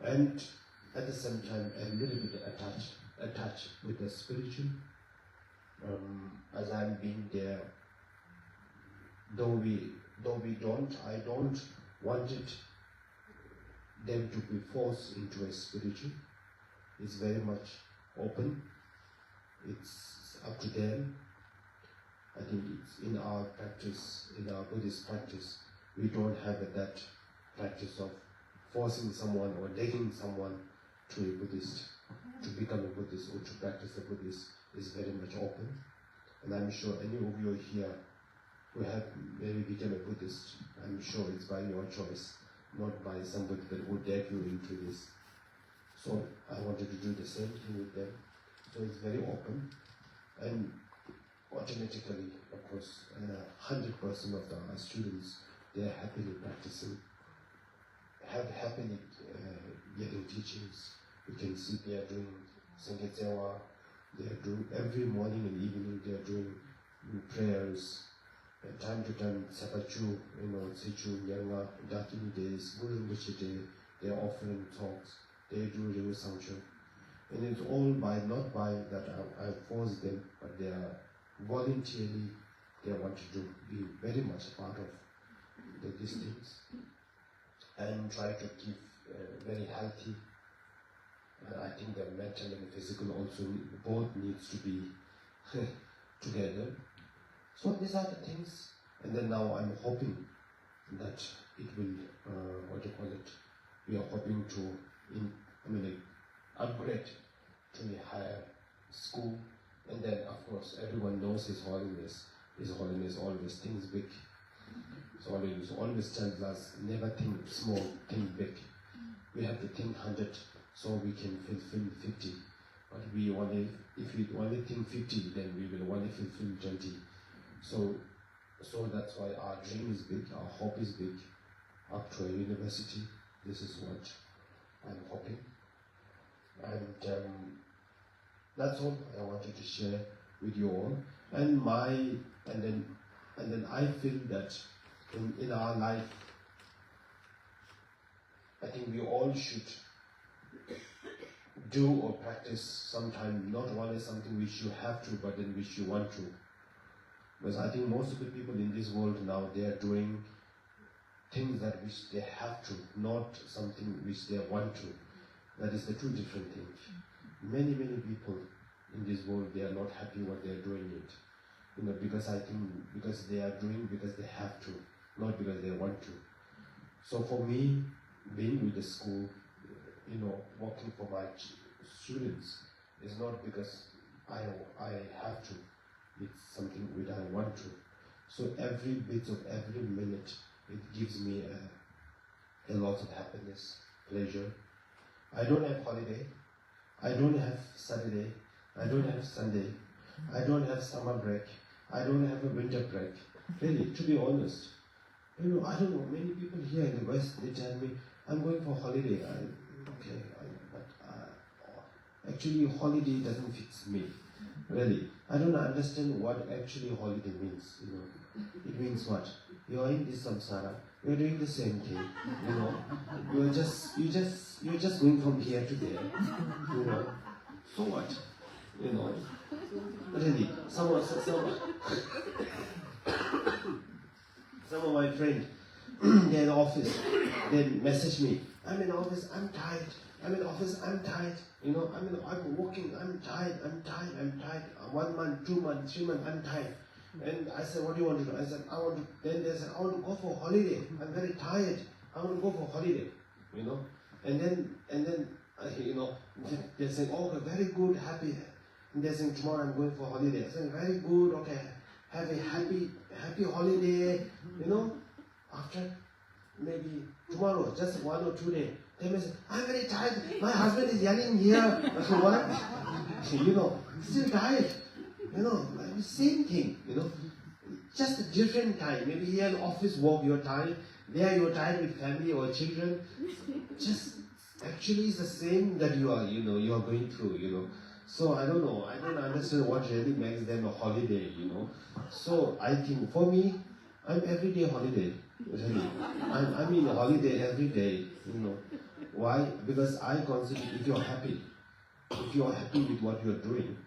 And at the same time, a little bit attached with the spiritual. As I'm being there, I don't want them to be forced into a spiritual. It's very much open. It's up to them. I think it's in our practice, in our Buddhist practice, we don't have that practice of forcing someone or begging someone to a Buddhist, to become a Buddhist or to practice a Buddhist is very much open. And I'm sure any of you here who have maybe become a Buddhist, I'm sure it's by your choice, not by somebody that would drag you into this. So I wanted to do the same thing with them. So it's very open, and automatically, of course, 100% of our students, they are happily practicing, happily getting teachings. You can see they are doing Sangeetsewa, they are doing every morning and evening, they are doing prayers. Time to time, Sapachu, Sichu, Nyanga, Dakini days, Guru Rinpoche day, they are offering talks, they do River Sancho. And it's all not by that I force them, but they are voluntarily, they want to be very much a part of these things and try to keep very healthy. I think the mental and physical also both needs to be together. So these are the things, and then now I'm hoping that it will, we are hoping to upgrade to a higher school, and then of course everyone knows His Holiness. His Holiness always thinks big. So He always tells us, never think small, think big. We have to think 100 so we can fulfill 50. But if we only think 50, then we will only fulfill 20. So that's why our dream is big, our hope is big, up to a university. This is what I'm hoping. And that's all I wanted to share with you all. And then I feel that in our life, I think we all should do or practice sometime, not only something which you have to, but then which you want to. Because I think most of the people in this world now, they are doing things that which they have to, not something which they want to. That is the two different things. Many people in this world, they are not happy what they are doing it. Because I think, because they are doing because they have to, not because they want to. So for me, being with the school, working for my students, is not because I have to. It's something which I want to. So every bit of every minute, it gives me a lot of happiness, pleasure. I don't have holiday. I don't have Saturday. I don't have Sunday. I don't have summer break. I don't have a winter break. Really, to be honest. I don't know, many people here in the West, they tell me, I'm going for holiday. Actually holiday doesn't fit me. Really. I don't understand what actually holiday means. It means what? You are in this samsara, you're doing the same thing, You're just going from here to there, So what? Really. Some of my friends, they're in the office, they message me, I'm in the office, I'm tired. I'm in the office, I'm tired. I'm working, I'm tired. 1 month, 2 months, 3 months, I'm tired. And I said, what do you want to do? I said, then they said, I want to go for a holiday. I'm very tired. I want to go for a holiday. And then they said, oh, very good, happy. And they said, tomorrow I'm going for a holiday. I said, very good, okay. Have a happy holiday, After maybe tomorrow, just 1 or 2 days. They may say, I'm very tired. My husband is yelling here. I said, what? Still tired. Same thing, Just a different time. Maybe here in office work, you're tired. There you're tired with family or children. Just actually it's the same that you are, you are going through, So I don't know. I don't understand what really makes them a holiday, So I think for me, I'm everyday holiday. Really. I'm in a holiday every day, Why? Because I consider if you're happy with what you're doing,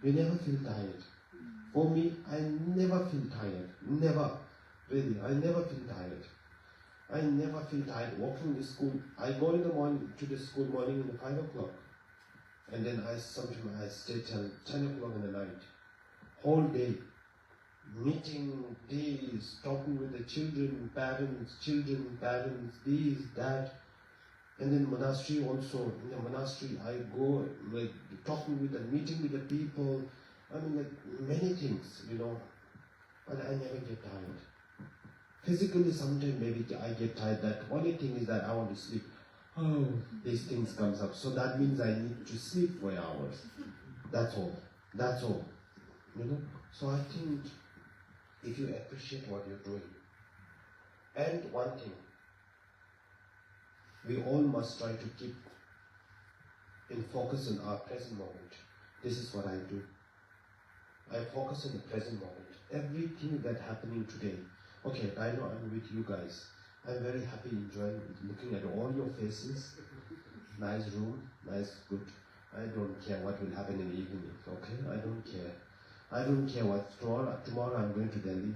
you never feel tired. For me, I never feel tired. Never. Really, I never feel tired. I never feel tired walking to school. I go in the morning to the school morning at 5 o'clock. And then sometimes I stay till 10 o'clock in the night. Whole day. Meeting days, talking with the children, parents, this, that. And then monastery also, in the monastery I go like talking with and meeting with the people, I mean like many things, you know, but I never get tired. Physically sometimes maybe I get tired, that only thing is that I want to sleep. Oh, these things comes up. So that means I need to sleep for hours. That's all. That's all. You know? So I think if you appreciate what you're doing, and one thing, we all must try to keep in focus on our present moment. This is what I do. I focus on the present moment. Everything that's happening today. Okay, I know I'm with you guys. I'm very happy enjoying looking at all your faces. Nice room, nice, good. I don't care what will happen in the evening, okay? I don't care. I don't care what tomorrow I'm going to Delhi.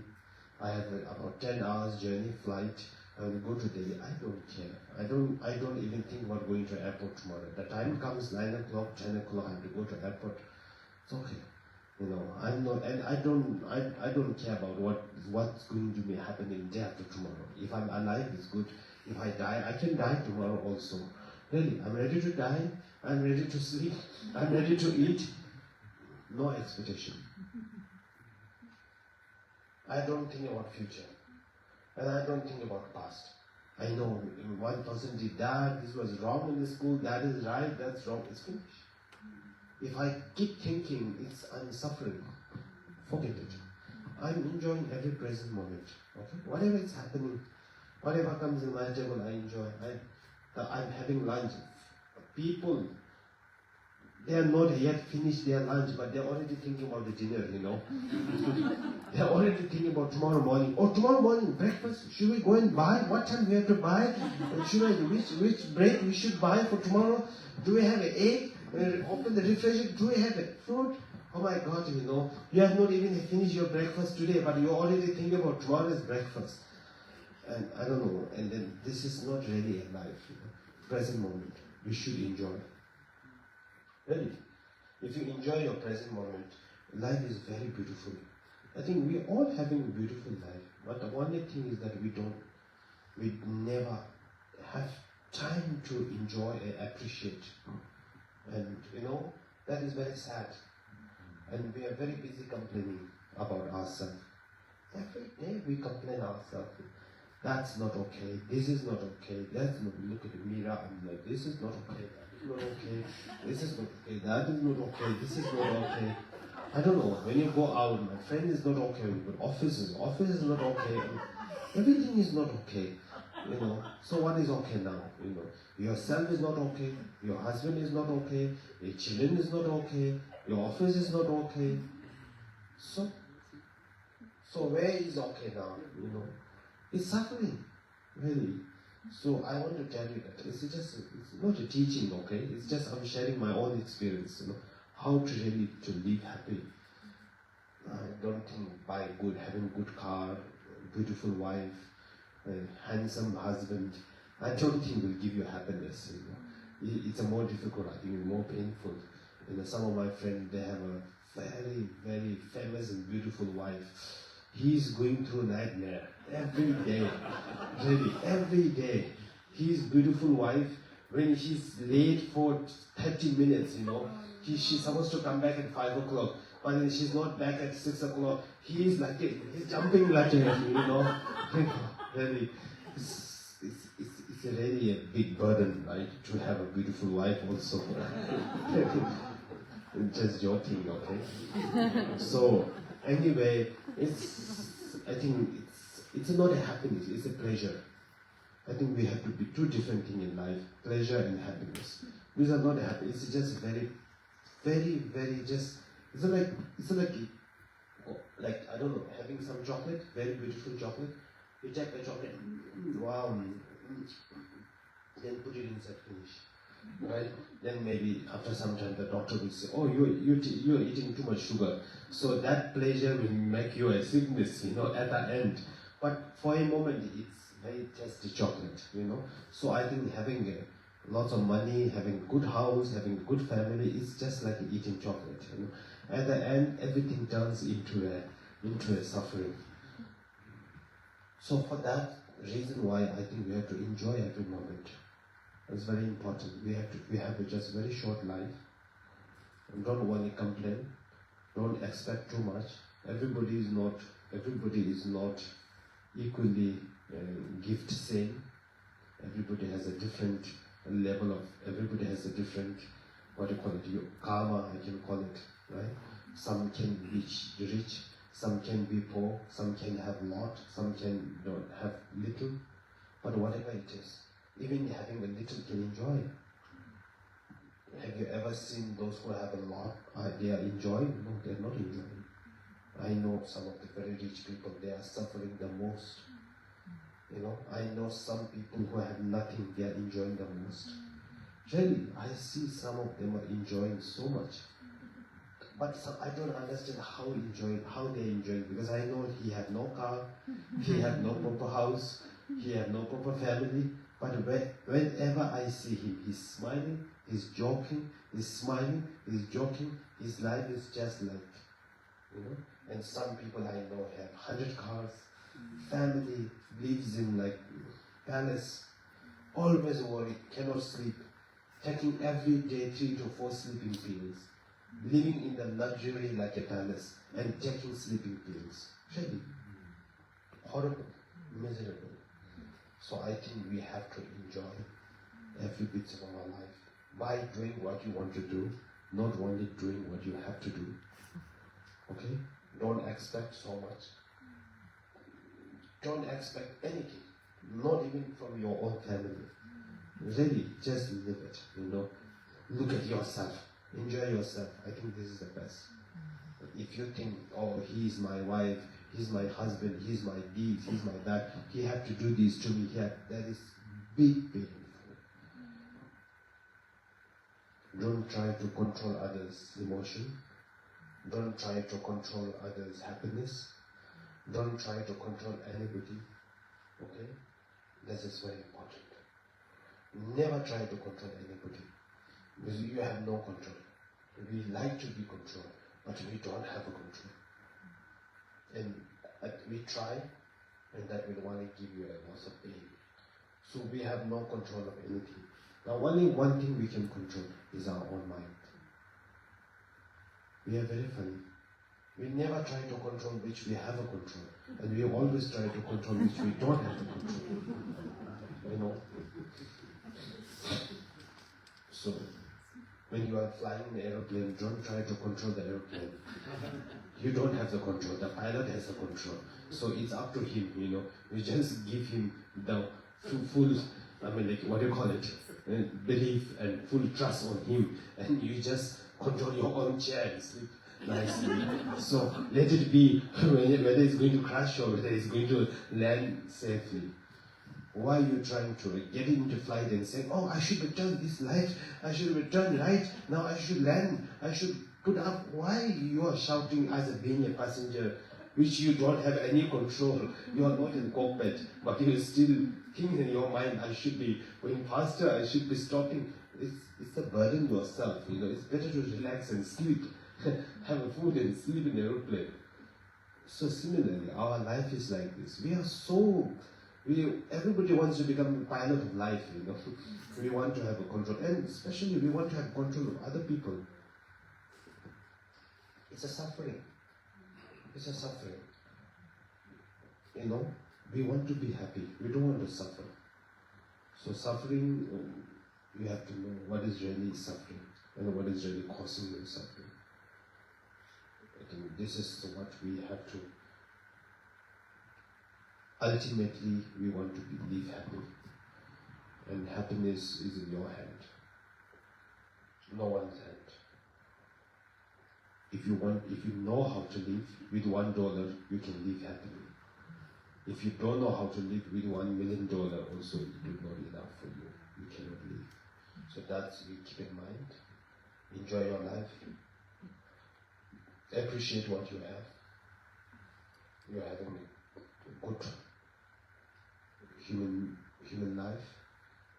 I have about 10 hours journey, flight. I will go to Delhi. I don't care. I don't even think about going to airport tomorrow. The time comes 9 o'clock, 10 o'clock, I have to go to airport. It's okay. You know, I'm not, and I don't care about what's going to be happening day after tomorrow. If I'm alive, it's good. If I die, I can die tomorrow also. Really, I'm ready to die. I'm ready to sleep. I'm ready to eat. No expectation. I don't think about future, and I don't think about past. I know one person did that. This was wrong in the school. That is right. That's wrong. It's finished. If I keep thinking, I'm suffering. Forget it. I'm enjoying every present moment. Okay? Whatever is happening, whatever comes in my table, I enjoy. I'm having lunch. People, they are not yet finished their lunch, but they're already thinking about the dinner, you know. They're already thinking about tomorrow morning. Oh, tomorrow morning, breakfast. Should we go and buy? What time we have to buy? Which bread we should buy for tomorrow? Do we have an egg? Open the refrigerator. Do we have a fruit? Oh my God, you know. You have not even finished your breakfast today, but you already think about tomorrow's breakfast. And I don't know. And then this is not really a life, you know. Present moment. We should enjoy. Really. If you enjoy your present moment, life is very beautiful. I think we all having a beautiful life. But the only thing is that we never have time to enjoy and appreciate. And you know, that is very sad. And we are very busy complaining about ourselves. Every day we complain ourselves. That's not okay. This is not okay. That's not. Look at the mirror. I'm like, this is not okay. That is not okay. This is not okay. That is not okay. This is not okay. I don't know. When you go out, my friend is not okay. But office is not okay. And everything is not okay. You know. So what is okay now? You know. Yourself is not okay. Your husband is not okay. Your children is not okay. Your office is not okay. So where is okay now? You know. It's suffering, really. So I want to tell you that it's not a teaching, okay? It's just I'm sharing my own experience, you know, how to really to live happy. I don't think having a good car, beautiful wife, a handsome husband, I don't think will give you happiness. You know, it's a more difficult, I think, more painful. You know, some of my friends, they have a very, very famous and beautiful wife. He's going through a nightmare every day, really, every day. His beautiful wife, when she's late for 30 minutes, you know, she's supposed to come back at 5 o'clock, but then she's not back at 6 o'clock. He's jumping like a, you know, really, it's really a big burden, right, to have a beautiful wife also. Just joking, okay? So, anyway, I think it's not a happiness, it's a pleasure. I think we have to be two different things in life, pleasure and happiness. These are not happy, it's just very, very, very just, it's like, I don't know, having some chocolate, very beautiful chocolate. You take the chocolate, wow, then put it inside, finish. Right? Then maybe after some time the doctor will say, oh, you're eating too much sugar. So that pleasure will make you a sickness, you know, at the end. But for a moment, it's very tasty chocolate, you know. So I think having lots of money, having a good house, having a good family, is just like eating chocolate, you know. At the end, everything turns into a suffering. So for that reason why I think we have to enjoy every moment. It's very important. We have just very short life. And don't want to complain. Don't expect too much. Everybody is not equally gift same. Everybody has a different level of. Everybody has a different, what do you call it? Karma, I can call it, right? Some can be rich, some can be poor, some can have lot, some can don't have little. But whatever it is, even having a little can enjoy. Have you ever seen those who have a lot? They are enjoying? No, they are not enjoying. I know some of the very rich people, they are suffering the most. I know some people who have nothing, they are enjoying the most. Really, I see some of them are enjoying so much. But I don't understand how they are enjoying, because I know he had no car, he had no proper house, he had no proper family. But whenever I see him, he's smiling, he's joking, he's smiling, he's joking. His life is just like, And some people I know have 100 cars, family, lives in like palace, always worried, cannot sleep, taking every day 3 to 4 sleeping pills, living in the luxury like a palace, and taking sleeping pills. Really horrible, miserable. So I think we have to enjoy every bit of our life by doing what you want to do, not only doing what you have to do. Okay? Don't expect so much. Don't expect anything, not even from your own family. Really, just live it, Look at yourself. Enjoy yourself. I think this is the best. If you think, oh, he's my wife, he's my husband, he's my this, he's my that, he had to do this to me here, that is big. Don't try to control others' emotion. Don't try to control others' happiness. Don't try to control anybody. Okay? This is very important. Never try to control anybody, because you have no control. We like to be controlled, but we don't have a control. And we try, and that will only give you a loss of pain. So we have no control of anything. Now only one thing we can control is our own mind. We are very funny. We never try to control which we have a control, and we always try to control which we don't have to control. So when you are flying an aeroplane, don't try to control the aeroplane. You don't have the control. The pilot has the control. So it's up to him. You just give him the full, belief and full trust on him, and you just control your own chair and sleep nicely. So let it be whether it's going to crash or whether it's going to land safely. Why are you trying to get into flight and say, oh, I should return this light, I should return right, now I should land, I should put up? Why you are shouting as being a passenger, which you don't have any control? You are not in the cockpit, but you still think in your mind, I should be going faster, I should be stopping. It's a burden yourself, It's better to relax and sleep, have a food and sleep in the aeroplane. So similarly, our life is like this. Everybody wants to become a pilot of life, We want to have a control, and especially we want to have control of other people. It's a suffering. It's a suffering. We want to be happy. We don't want to suffer. So suffering, you have to know what is really suffering and what is really causing you suffering. I think this is what we have to. Ultimately, we want to live happy, and happiness is in your hand, no one's hand. If you know how to live with $1, you can live happily. If you don't know how to live with $1 million, also it will not be enough for you. You cannot live. So that's you keep in mind. Enjoy your life. Appreciate what you have. You're having a good human life.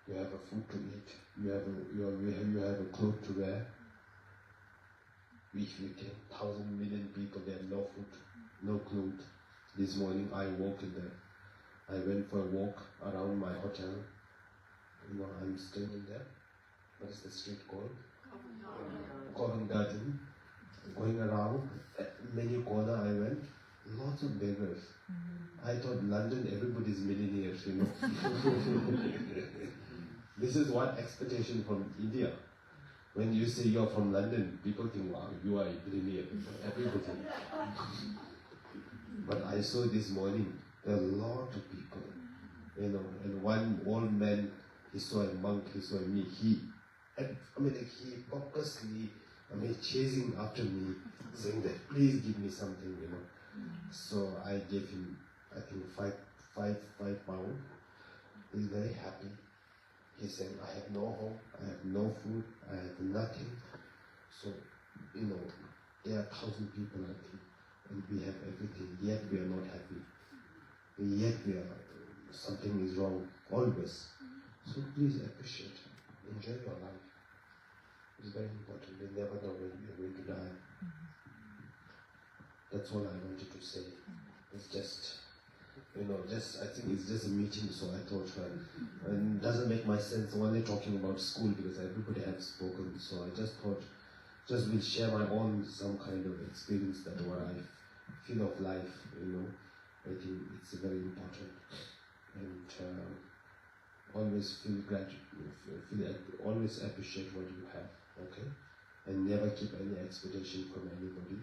You have a food to eat. You have a clothes to wear. If you take 1,000 million people, they have no food, no clothes. This morning I went for a walk around my hotel. You know, I'm staying in there. What is the street called? Covent Garden. Going around, many corner I went, lots of beggars. I thought London, everybody's millionaires, you know. This is what expectation from India. When you say you're from London, people think, wow, you are a millionaire. Everybody. But I saw this morning, there are a lot of people, you know, and one old man, he saw a monk, he saw me, he purposely, chasing after me, saying that, please give me something, you know. So I gave him, I think, five pounds. He's very happy. He said, I have no home, I have no food, I have nothing. So, you know, there are 1,000 people, I think, and we have everything, yet we are not happy. Yet something is wrong, always. So please appreciate, enjoy your life. It's very important. We never know when we are going to die. That's all I wanted to say. It's just, you know, I think it's just a meeting, so I thought, and it doesn't make much sense only talking about school because everybody has spoken. So I just thought, just will share my own some kind of experience that what I feel of life, you know. I think it's very important. And always feel gratitude, always appreciate what you have. Okay, and never keep any expectation from anybody,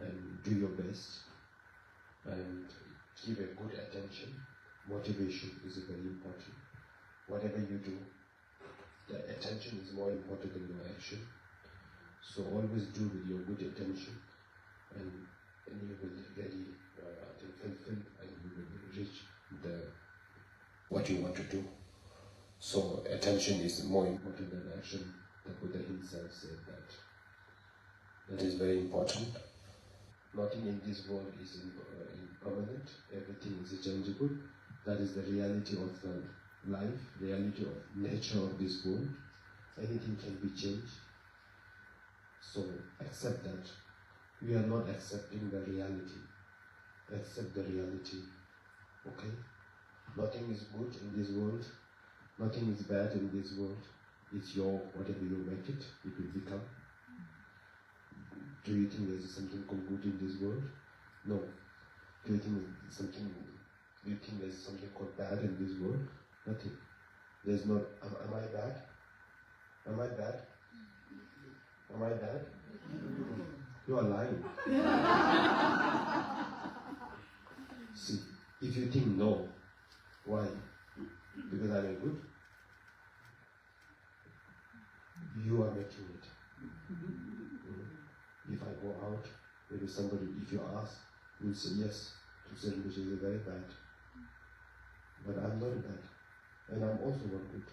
and do your best, and give a good attention. Motivation is very important. Whatever you do, the attention is more important than your action. So always do with your good attention, and you will really, fulfill, and you will reach what you want to do. So attention is more important than action. The Buddha himself said that. That is very important. Nothing in this world is impermanent. Everything is changeable. That is the reality of the life, reality of nature of this world. Anything can be changed. So accept that. We are not accepting the reality. Accept the reality. Okay? Nothing is good in this world. Nothing is bad in this world. It's your, whatever you make it, it will become. Do you think there's something good in this world? No. Do you think there's something called bad in this world? Nothing. There's not, am I bad? Am I bad? Am I bad? You are lying. See, if you think no, why? Because I am good? You are making it. If I go out, maybe somebody, if you ask, will say yes, Thuksey Rinpoche is very bad. But I'm not bad. And I'm also not good.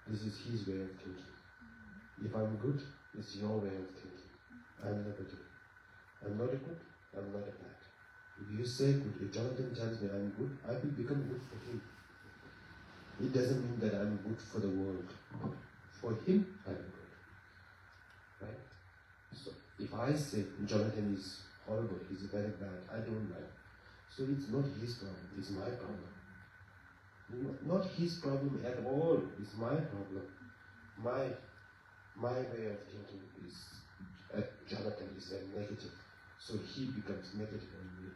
This is his way of thinking. If I'm good, it's your way of thinking. I'm not good. I'm not a good, I'm not a bad. If you say good, if Jonathan tells me I'm good, I will become good for him. It doesn't mean that I'm good for the world. For him, I'm good. Right? So, if I say Jonathan is horrible, he's very bad, I don't like. So it's not his problem, it's my problem. Not his problem at all, it's my problem. My way of thinking is, Jonathan is very negative. So he becomes negative on me.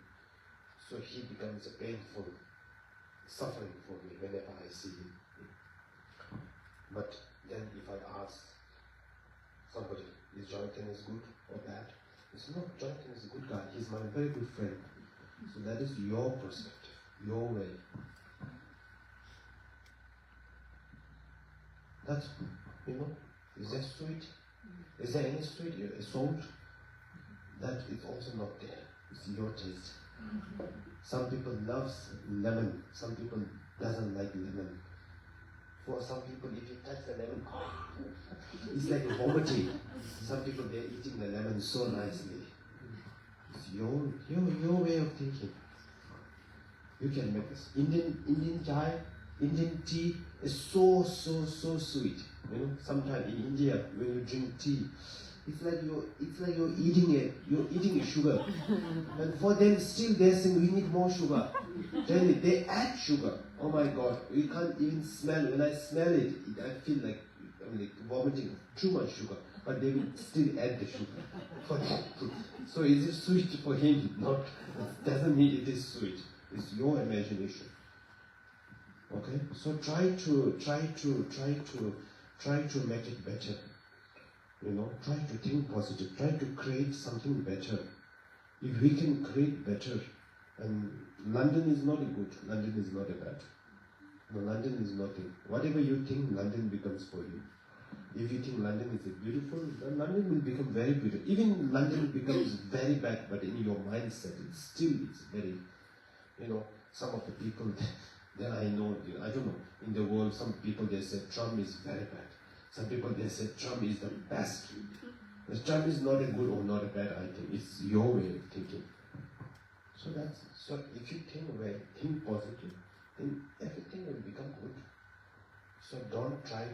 So he becomes a painful suffering for me whenever I see him. But then if I ask somebody, is Jonathan is good or bad? They say, no, Jonathan is a good guy, he's my very good friend. So that is your perspective, your way. That's, is that sweet? Is there any sweet? Salt? That is also not there. It's your taste. Some people love lemon. Some people doesn't like lemon. For some people, if you touch the lemon, it's like vomiting. Some people, they're eating the lemon so nicely. It's your way of thinking. You can make this. Indian chai, Indian tea is so sweet. Sometimes in India, when you drink tea, It's like you're eating it. You're eating sugar, and for them still they're saying we need more sugar. Then they add sugar. Oh my God, we can't even smell. When I smell it, I feel like I'm like vomiting too much sugar. But they will still add the sugar for that. So is it sweet for him? Not. It doesn't mean it is sweet. It's your imagination. Okay. So try to make it better. You know, try to think positive. Try to create something better. If we can create better, and London is not a good. London is not a bad. No, London is nothing. Whatever you think, London becomes for you. If you think London is beautiful, then London will become very beautiful. Even London becomes very bad, but in your mindset, it's very, you know, some of the people that I know, I don't know, in the world, some people they say Trump is very bad. Some people they say Trump is the best. But Trump is not a good or not a bad, I think. It's your way of thinking. So if you think well, think positive, then everything will become good. So don't try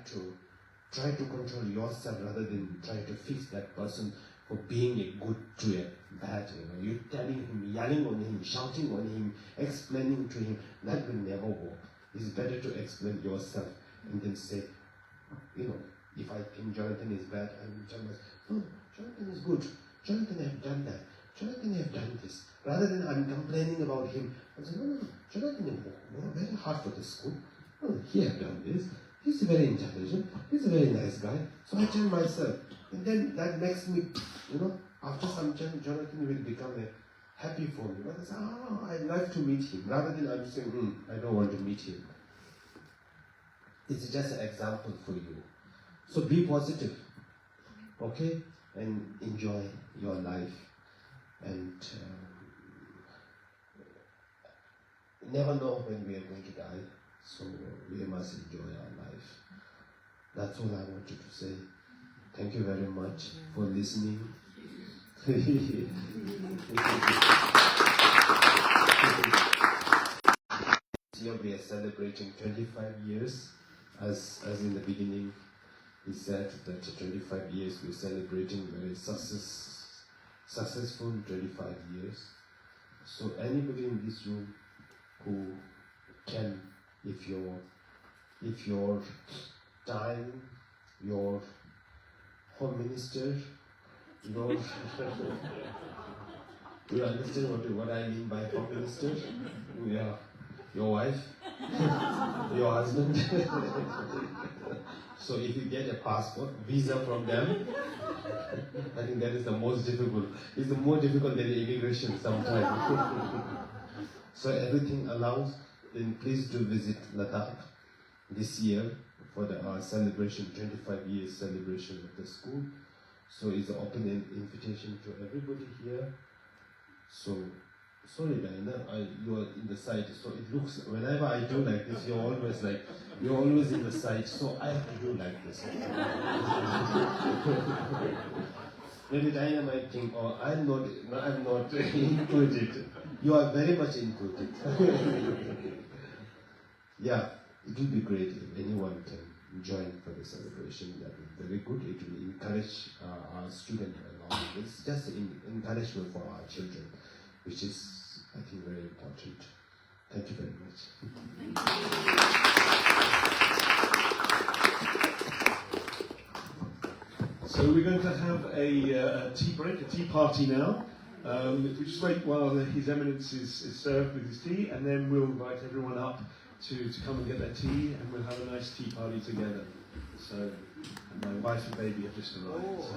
to control yourself rather than try to fix that person for being a good to a bad. You know, you're telling him, yelling on him, shouting on him, explaining to him. That will never work. It's better to explain yourself and then say, you know, if I think Jonathan is bad, I will tell myself, no, Jonathan is good. Jonathan have done that. Jonathan have done this. Rather than I'm complaining about him, I say, no, Jonathan worked very hard for the school. Oh, he have done this. He's very intelligent. He's a very nice guy. So I tell myself, and then that makes me, you know, after some time, Jonathan will become a happy for me. But I say, I'd like to meet him. Rather than I'm saying, I don't want to meet him. It's just an example for you. So be positive, okay? And enjoy your life. And never know when we are going to die. So we must enjoy our life. That's all I wanted to say. Thank you very much for listening. Here we are celebrating 25 years. As in the beginning, he said that 25 years we're celebrating very successful 25 years. So anybody in this room who can, if your time, your home minister, your you understand what I mean by home minister? Yeah, your wife, your husband. So if you get a passport, visa from them, I think that is the most difficult. It's more difficult than immigration sometimes. So everything allows, then please do visit Ladakh this year for the celebration, 25 years celebration of the school. So it's an open invitation to everybody here. So, sorry Diana, you are in the side, so it looks, whenever I do like this, you're always in the side, so I have to do like this. Maybe Diana might think, oh, I'm not included. You are very much included. Yeah, it will be great if anyone can join for the celebration. That will be very good. It will encourage our students along. It's just an encouragement for our children, which is, I think, very important. Thank you very much. So we're going to have a tea break, a tea party now. If we just wait while His Eminence is served with his tea, and then we'll invite everyone up to come and get their tea, and we'll have a nice tea party together. So, and my wife and baby have just arrived. So.